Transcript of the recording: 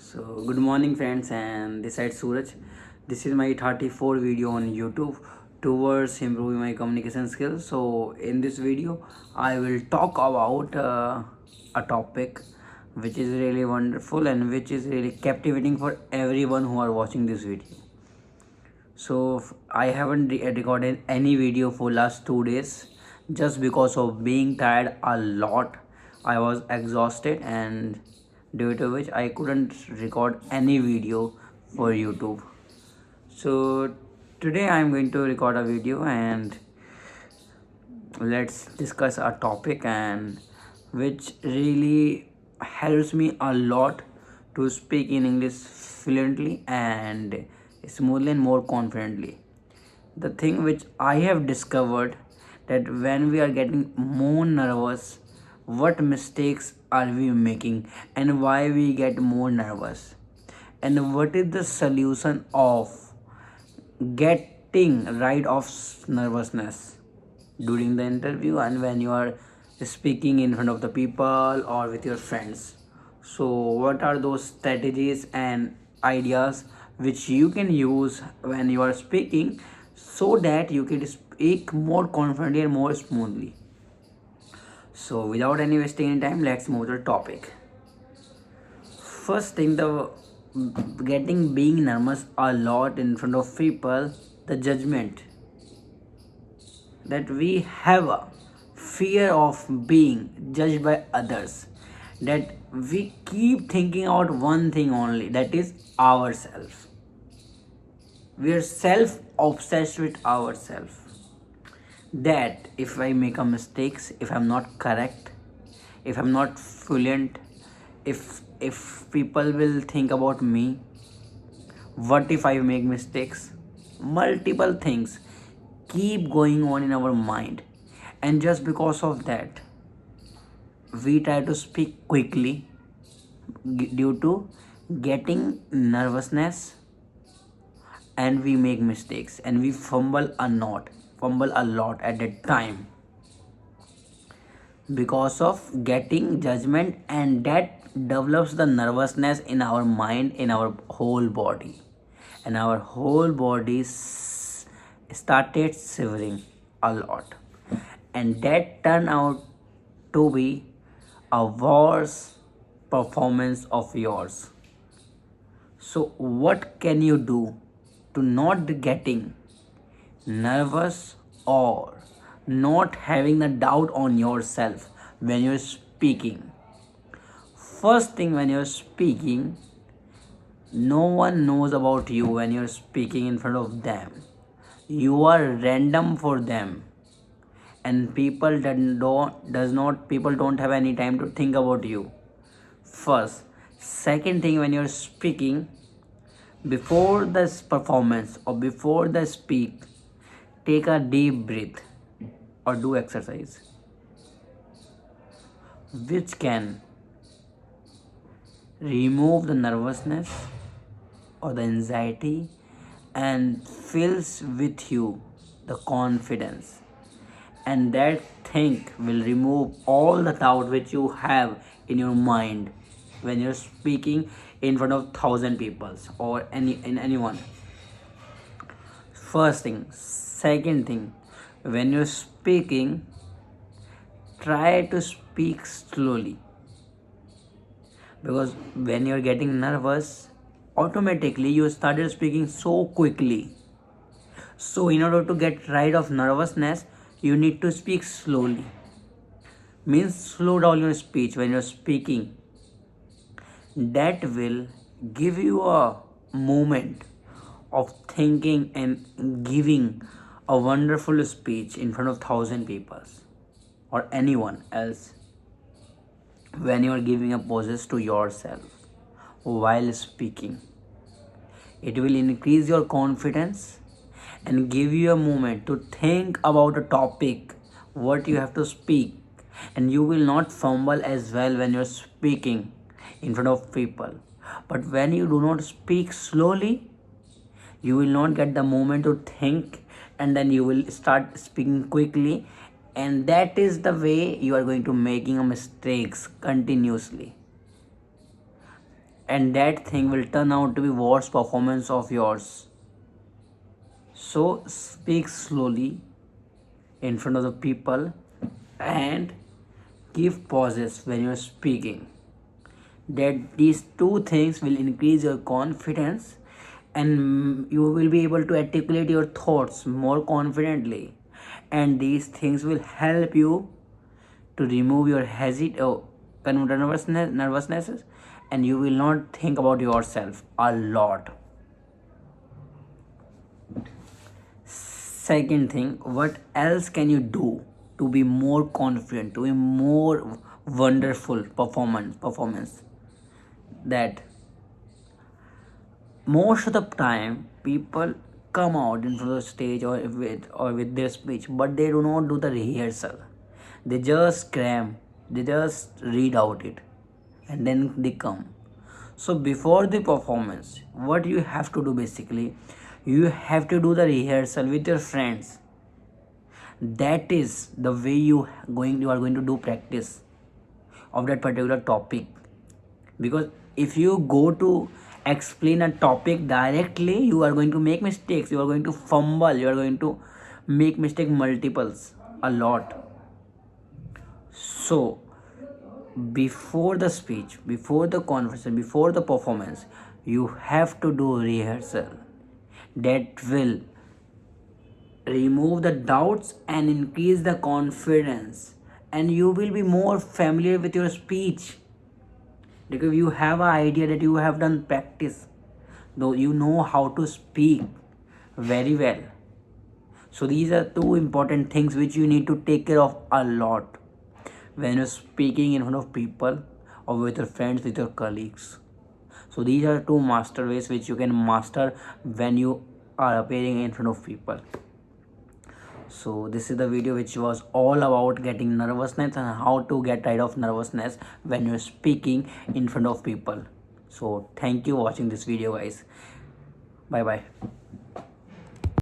So good morning friends, and this side Suraj. This is my 34 video on YouTube towards improving my communication skills. So in this video I will talk about a topic which is really wonderful and which is really captivating for everyone who are watching this video. So I haven't recorded any video for last 2 days just because of being tired a lot. I was exhausted, and due to which I couldn't record any video for YouTube. So today I am going to record a video, and let's discuss a topic and which really helps me a lot to speak in English fluently and smoothly and more confidently. The thing which I have discovered, that when we are getting more nervous, what mistakes are we making and why we get more nervous, and what is the solution of getting rid of nervousness during the interview and when you are speaking in front of the people or with your friends. So what are those strategies and ideas which you can use when you are speaking so that you can speak more confidently and more smoothly? So without any wasting any time, let's move to the topic. First thing, the getting being nervous a lot in front of people, the judgment, that we have a fear of being judged by others, that we keep thinking out one thing only, that is ourselves. We are self obsessed with ourselves, that if I make a mistakes, if I'm not correct, if I'm not fluent, if people will think about me, what if I make mistakes, multiple things keep going on in our mind. And just because of that, we try to speak quickly due to getting nervousness, and we make mistakes and we fumble a lot at that time because of getting judgment, and that develops the nervousness in our mind, in our whole body, and our whole body started shivering a lot, and that turned out to be a worse performance of yours. So what can you do to not getting nervous or not having a doubt on yourself when you're speaking? First thing, when you're speaking, no one knows about you when you're speaking in front of them. You are random for them, and people don't have any time to think about you. First, second thing, when you're speaking, before this performance or before the speak, take a deep breath or do exercise which can remove the nervousness or the anxiety and fills with you the confidence, and that thing will remove all the doubt which you have in your mind when you're speaking in front of thousand people or anyone. First thing. Second thing, when you're speaking, try to speak slowly, because when you're getting nervous, automatically you started speaking so quickly. So in order to get rid of nervousness, you need to speak slowly. Means slow down your speech when you're speaking. That will give you a moment of thinking and giving a wonderful speech in front of thousand people or anyone else. When you are giving a poses to yourself while speaking, it will increase your confidence and give you a moment to think about a topic, what you have to speak, and you will not fumble as well when you're speaking in front of people. But when you do not speak slowly, you will not get the moment to think, and then you will start speaking quickly, and that is the way you are going to making a mistakes continuously. and that thing will turn out to be worst performance of yours. So speak slowly in front of the people and give pauses when you're speaking. That these two things will increase your confidence, and you will be able to articulate your thoughts more confidently, and these things will help you to remove your nervousness, and you will not think about yourself a lot. Second thing, what else can you do to be more confident, to be more wonderful performance? That most of the time people come out in front of the stage or with their speech, but they do not do the rehearsal. They just cram, they just read out it, and then they come. So before the performance, what you have to do basically, you have to do the rehearsal with your friends. That is the way you are going to do practice of that particular topic. Because if you go to explain a topic directly, you are going to make mistakes, you are going to fumble, you are going to make mistake multiples a lot. So before the speech, before the conversation, before the performance, you have to do rehearsal. That will remove the doubts and increase the confidence, and you will be more familiar with your speech, because you have an idea that you have done practice, though you know how to speak very well. So these are two important things which you need to take care of a lot when you're speaking in front of people or with your friends, with your colleagues. So these are two master ways which you can master when you are appearing in front of people. So this is the video which was all about getting nervousness and how to get rid of nervousness when you're speaking in front of people. So thank you for watching this video, guys. Bye bye.